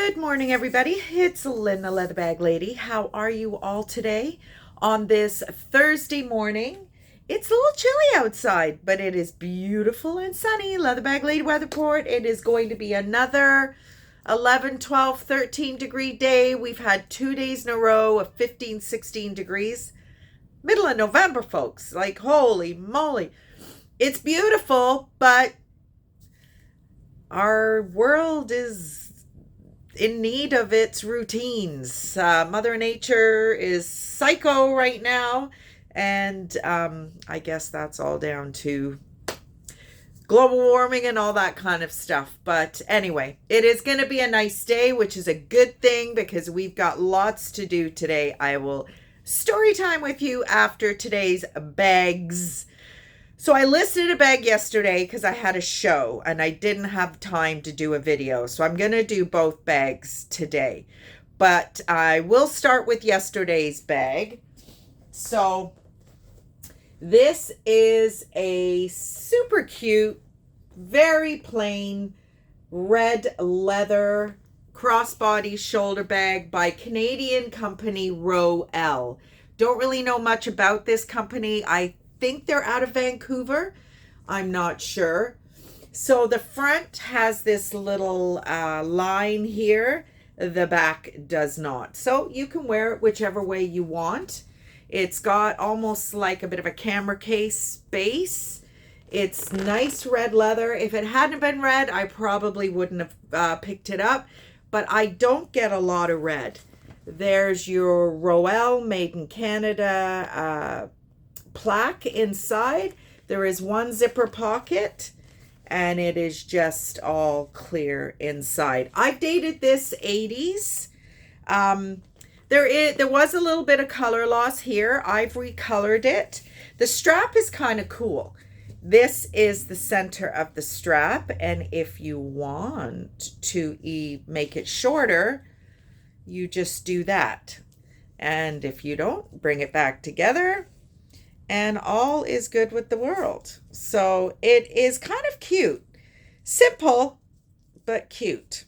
Good morning, everybody. It's Lynn, the Leather Bag Lady. How are you all today on this Thursday morning? It's a little chilly outside, but it is beautiful and sunny. Leather Bag Lady weather report. It is going to be another 11, 12, 13 degree day. We've had 2 days in a row of 15, 16 degrees. Middle of November, folks. Like, holy moly. It's beautiful, but our world is in need of its routines. Mother Nature is psycho right now, and I guess that's all down to global warming and all that kind of stuff. But anyway, it is going to be a nice day, which is a good thing because we've got lots to do today. I will story time with you after today's bags. So I listed a bag yesterday because I had a show and I didn't have time to do a video. So I'm going to do both bags today. But I will start with yesterday's bag. So this is a super cute, very plain red leather crossbody shoulder bag by Canadian company Row-L. Don't really know much about this company. I think they're out of Vancouver. I'm not sure. So the front has this little line here. The back does not. So you can wear it whichever way you want. It's got almost like a bit of a camera case base. It's nice red leather. If it hadn't been red, I probably wouldn't have picked it up. But I don't get a lot of red. There's your Row-L made in Canada plaque inside. There is one zipper pocket and it is just all clear inside. I've dated this 80s. There was a little bit of color loss here. I've recolored it. The strap is kind of cool. This is the center of the strap, and if you want to make it shorter, you just do that. And if you don't, bring it back together and all is good with the world. So it is kind of cute. Simple, but cute.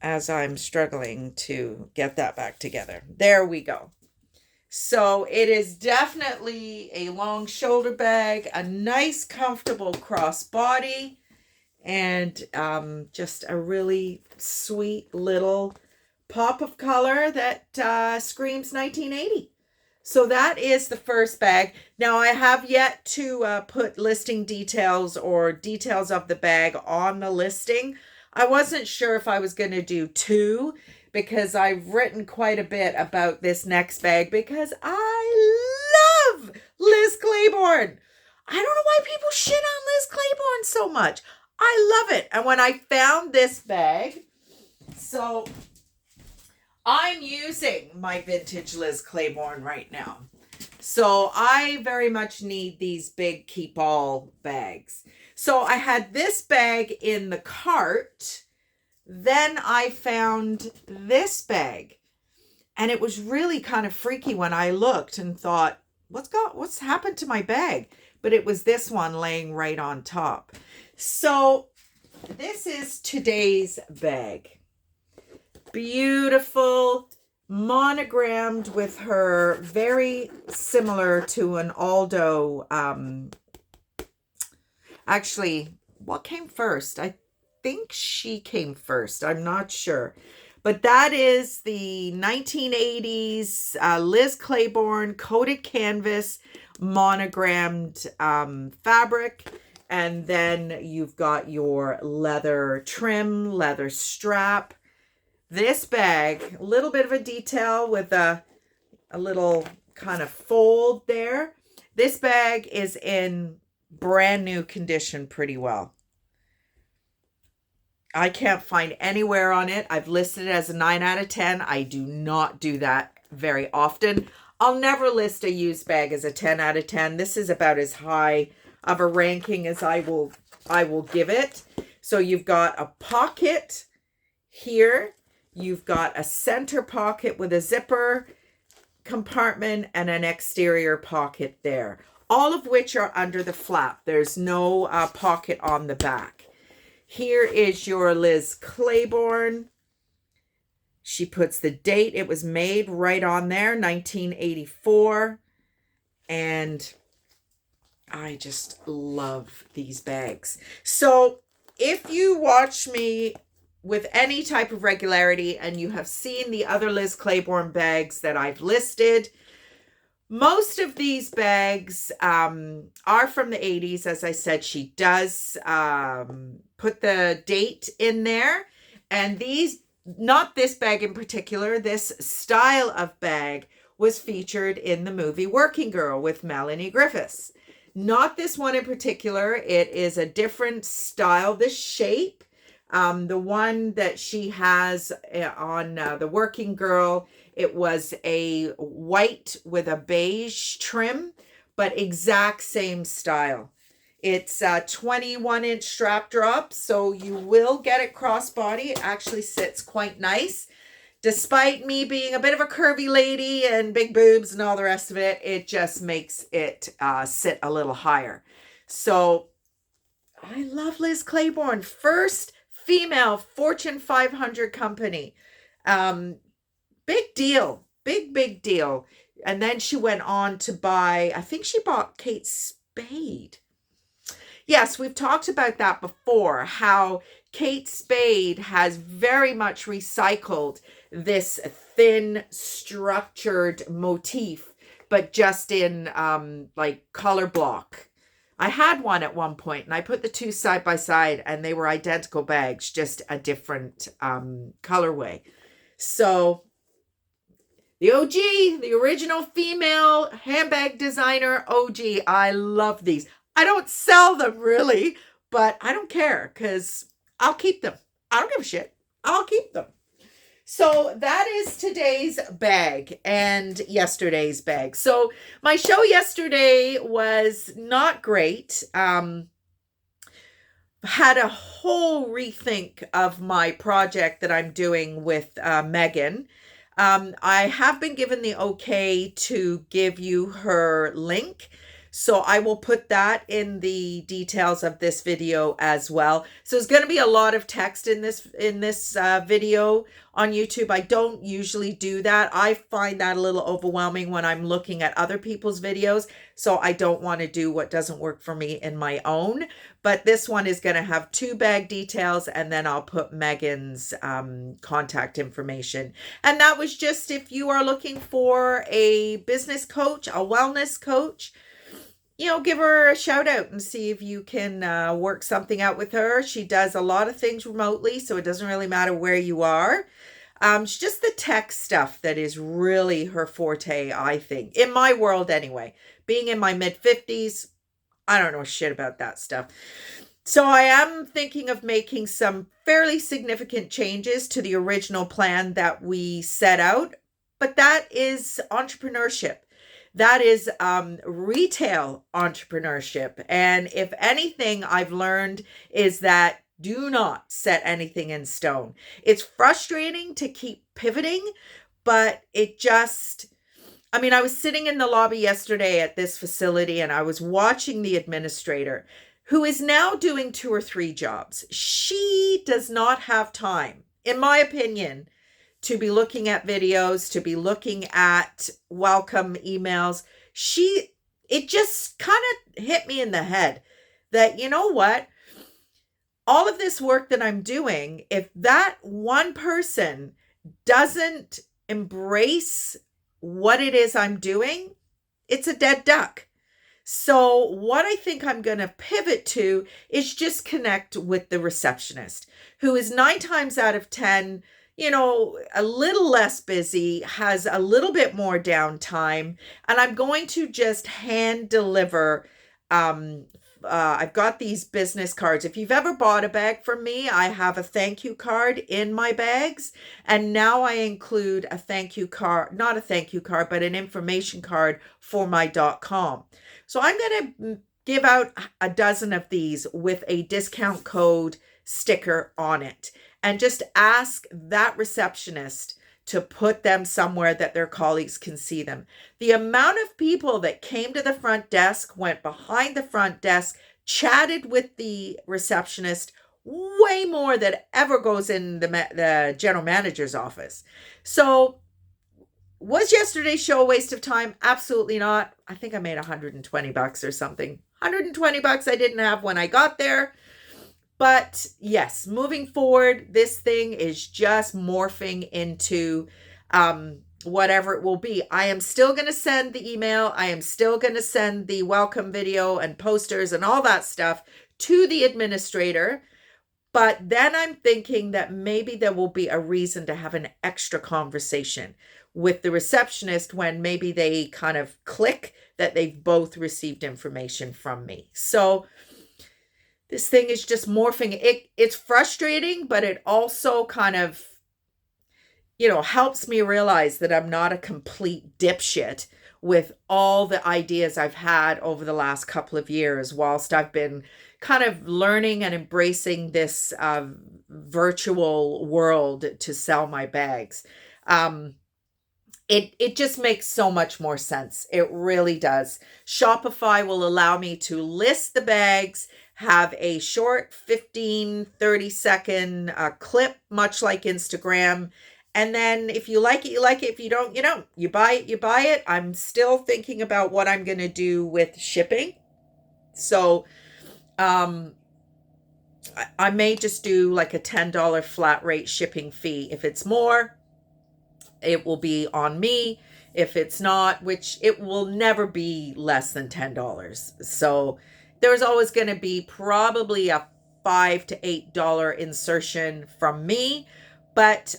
As I'm struggling to get that back together. There we go. So it is definitely a long shoulder bag, a nice comfortable crossbody, and just a really sweet little pop of color that screams 1980. So that is the first bag. Now I have yet to put listing details or details of the bag on the listing. I wasn't sure if I was going to do two because I've written quite a bit about this next bag because I love Liz Claiborne. I don't know why people shit on Liz Claiborne so much. I love it. And when I found this bag, so I'm using my vintage Liz Claiborne right now. So I very much need these big keep all bags. So I had this bag in the cart. Then I found this bag. And it was really kind of freaky when I looked and thought, what's happened to my bag? But it was this one laying right on top. So this is today's bag. Beautiful, monogrammed with her, very similar to an Aldo. Actually, what came first? I think she came first. I'm not sure. But that is the 1980s Liz Claiborne coated canvas monogrammed fabric. And then you've got your leather trim, leather strap. This bag, a little bit of a detail with a little kind of fold there. This bag is in brand new condition pretty well. I can't find anywhere on it. I've listed it as a 9 out of 10. I do not do that very often. I'll never list a used bag as a 10 out of 10. This is about as high of a ranking as I will give it. So you've got a pocket here. You've got a center pocket with a zipper compartment and an exterior pocket there, all of which are under the flap. There's no pocket on the back. Here is your Liz Claiborne. She puts the date it was made right on there, 1984. And I just love these bags. So if you watch me with any type of regularity and you have seen the other Liz Claiborne bags that I've listed, most of these bags are from the 80s. As I said, she does put the date in there. And these, not this bag in particular, this style of bag was featured in the movie Working Girl with Melanie Griffiths. Not this one in particular. It is a different style, this shape. The one that she has on the Working Girl, it was a white with a beige trim, but exact same style. It's a 21-inch strap drop, so you will get it crossbody. It actually sits quite nice. Despite me being a bit of a curvy lady and big boobs and all the rest of it, it just makes it sit a little higher. So I love Liz Claiborne. First female Fortune 500 company. Big deal. Big deal. And then she went on to buy, I think she bought Kate Spade. Yes, we've talked about that before, how Kate Spade has very much recycled this thin, structured motif, but just in like color block. I had one at one point and I put the two side by side and they were identical bags, just a different colorway. So the OG, the original female handbag designer OG. I love these. I don't sell them really, but I don't care because I'll keep them. I don't give a shit. I'll keep them. So that is today's bag and yesterday's bag. So my show yesterday was not great. Had a whole rethink of my project that I'm doing with Megan. I have been given the okay to give you her link. So I will put that in the details of this video as well. So there's going to be a lot of text in this video on YouTube. I don't usually do that. I find that a little overwhelming when I'm looking at other people's videos. So I don't want to do what doesn't work for me in my own. But this one is going to have 2 bag details and then I'll put Megan's contact information. And that was just if you are looking for a business coach, a wellness coach, you know, give her a shout out and see if you can work something out with her. She does a lot of things remotely, so it doesn't really matter where you are. It's just the tech stuff that is really her forte, I think. In my world anyway. Being in my mid-50s, I don't know shit about that stuff. So I am thinking of making some fairly significant changes to the original plan that we set out. But that is entrepreneurship. That is retail entrepreneurship. And if anything I've learned is that do not set anything in stone. It's frustrating to keep pivoting, but it just, I mean, I was sitting in the lobby yesterday at this facility and I was watching the administrator who is now doing 2 or 3 jobs. She does not have time, in my opinion, to be looking at videos, to be looking at welcome emails. It just kind of hit me in the head that, you know what? All of this work that I'm doing, if that one person doesn't embrace what it is I'm doing, it's a dead duck. So what I think I'm going to pivot to is just connect with the receptionist, who is 9 times out of 10, you know, a little less busy, has a little bit more downtime, and I'm going to just hand deliver. I've got these business cards. If you've ever bought a bag from me, I have a thank you card in my bags, and now I include a thank you card, not a thank you card, but an information card for my .com. So I'm going to give out a dozen of these with a discount code sticker on it. And just ask that receptionist to put them somewhere that their colleagues can see them. The amount of people that came to the front desk, went behind the front desk, chatted with the receptionist, way more that ever goes in the general manager's office. So was yesterday's show a waste of time? Absolutely not. I think I made $120 or something. $120 I didn't have when I got there. But yes, moving forward, this thing is just morphing into whatever it will be. I am still going to send the email. I am still going to send the welcome video and posters and all that stuff to the administrator. But then I'm thinking that maybe there will be a reason to have an extra conversation with the receptionist when maybe they kind of click that they've both received information from me. So this thing is just morphing. It's frustrating, but it also kind of, helps me realize that I'm not a complete dipshit with all the ideas I've had over the last couple of years whilst I've been kind of learning and embracing this virtual world to sell my bags. It just makes so much more sense. It really does. Shopify will allow me to list the bags, have a short 15, 30-second clip, much like Instagram. And then if you like it, you like it. If you don't, you don't. You buy it, you buy it. I'm still thinking about what I'm going to do with shipping. So I may just do like a $10 flat rate shipping fee. If it's more, it will be on me. If it's not, which it will never be less than $10. So there's always going to be probably a $5 to $8 insertion from me. But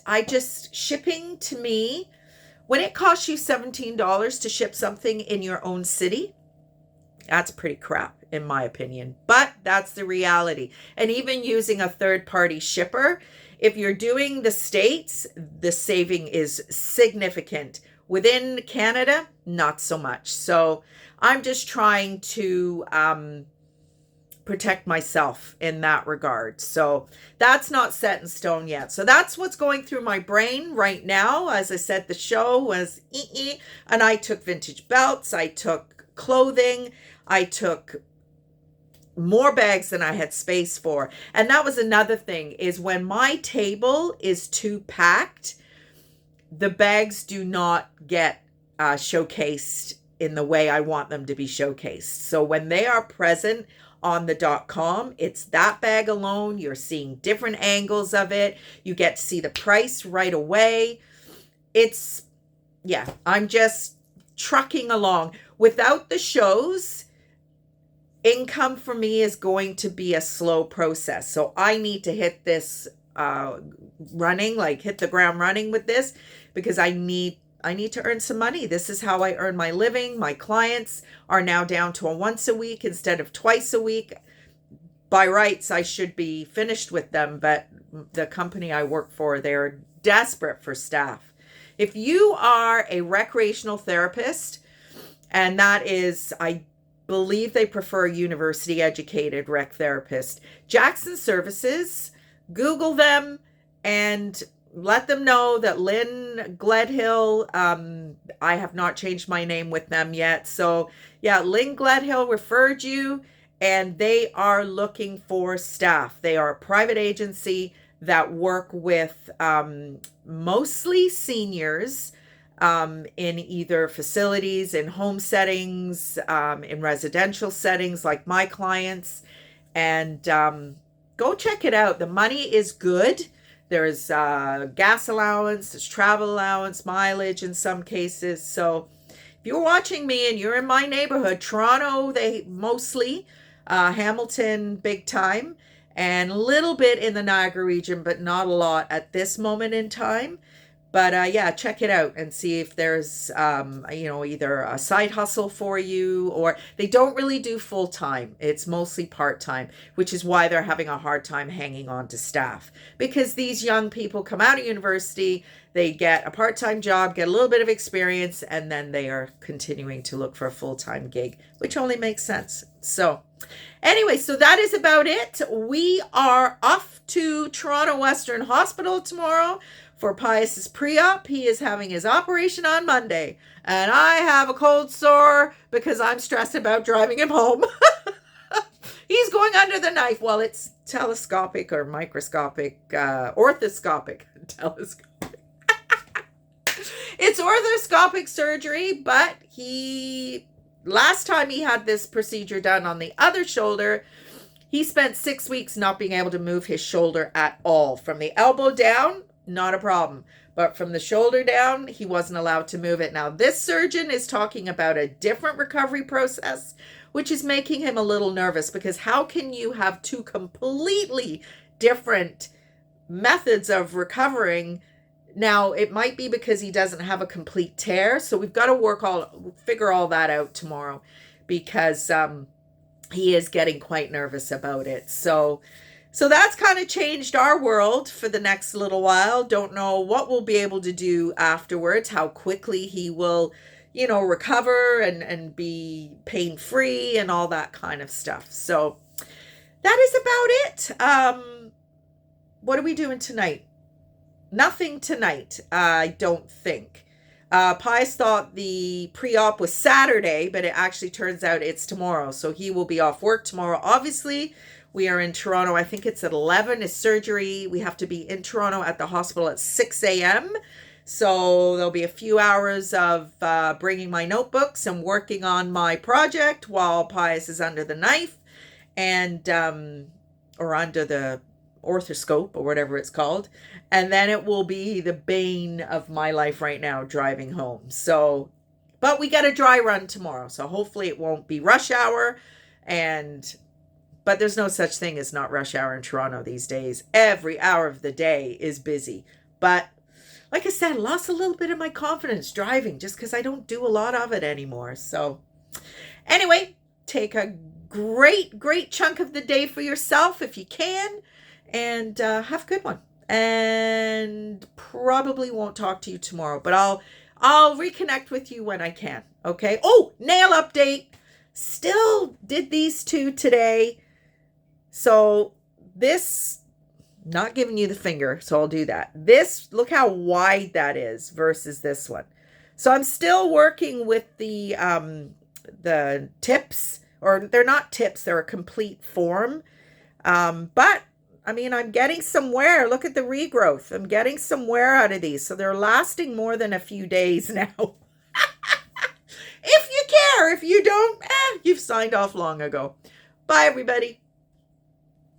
shipping to me, when it costs you $17 to ship something in your own city, that's pretty crap, in my opinion. But that's the reality. And even using a third-party shipper, if you're doing the States, the saving is significant. Within Canada, not so much. So I'm just trying to protect myself in that regard. So that's not set in stone yet. So that's what's going through my brain right now. As I said, the show was and I took vintage belts. I took clothing. I took more bags than I had space for. And that was another thing, is when my table is too packed, the bags do not get showcased in the way I want them to be showcased. So when they are present on the .com, it's that bag alone. You're seeing different angles of it. You get to see the price right away. I'm just trucking along. Without the shows, income for me is going to be a slow process. So I need to hit this hit the ground running with this, because I need to earn some money. This is how I earn my living. My clients are now down to a once a week instead of twice a week. By rights, I should be finished with them, but the company I work for, they're desperate for staff. If you are a recreational therapist, and that is, I believe they prefer university educated rec therapist, Jackson Services, Google them and let them know that Lynn Gledhill, I have not changed my name with them yet. So yeah, Lynn Gledhill referred you, and they are looking for staff. They are a private agency that work with mostly seniors in either facilities, in home settings, in residential settings like my clients. And go check it out. The money is good. There's gas allowance, there's travel allowance, mileage in some cases. So if you're watching me and you're in my neighborhood, Toronto, they mostly, Hamilton, big time, and a little bit in the Niagara region, but not a lot at this moment in time. But check it out and see if there's, either a side hustle for you, or they don't really do full time. It's mostly part time, which is why they're having a hard time hanging on to staff, because these young people come out of university, they get a part-time job, get a little bit of experience, and then they are continuing to look for a full-time gig, which only makes sense. So anyway, so that is about it. We are off to Toronto Western Hospital tomorrow for Pius's pre-op. He is having his operation on Monday, and I have a cold sore because I'm stressed about driving him home. He's going under the knife. Well, it's telescopic or microscopic, orthoscopic. Telescopic. It's orthoscopic surgery, but last time he had this procedure done on the other shoulder, he spent 6 weeks not being able to move his shoulder at all. From the elbow down, not a problem. But from the shoulder down, he wasn't allowed to move it. Now, this surgeon is talking about a different recovery process, which is making him a little nervous, because how can you have two completely different methods of recovering? Now, it might be because he doesn't have a complete tear. So we've got to figure all that out tomorrow, because he is getting quite nervous about it. So that's kind of changed our world for the next little while. Don't know what we'll be able to do afterwards, how quickly he will, recover and be pain-free and all that kind of stuff. So that is about it. What are we doing tonight? Nothing tonight, I don't think. Pius thought the pre-op was Saturday, but it actually turns out it's tomorrow. So he will be off work tomorrow. Obviously, we are in Toronto. I think it's at 11 is surgery. We have to be in Toronto at the hospital at 6 a.m. So there'll be a few hours of bringing my notebooks and working on my project while Pius is under the knife and or under the orthoscope or whatever it's called. And then it will be the bane of my life right now, driving home. So, but we got a dry run tomorrow. So hopefully it won't be rush hour. But there's no such thing as not rush hour in Toronto these days. Every hour of the day is busy. But like I said, lost a little bit of my confidence driving just because I don't do a lot of it anymore. So anyway, take a great chunk of the day for yourself if you can, and have a good one. And probably won't talk to you tomorrow, but I'll reconnect with you when I can. Okay. Oh, nail update. Still did these two today. So this, not giving you the finger, so I'll do that. This, look how wide that is versus this one. So I'm still working with the tips, or they're not tips, they're a complete form. But I mean, I'm getting somewhere. Look at the regrowth. I'm getting somewhere out of these. So they're lasting more than a few days now. If you care. If you don't, you've signed off long ago. Bye, everybody.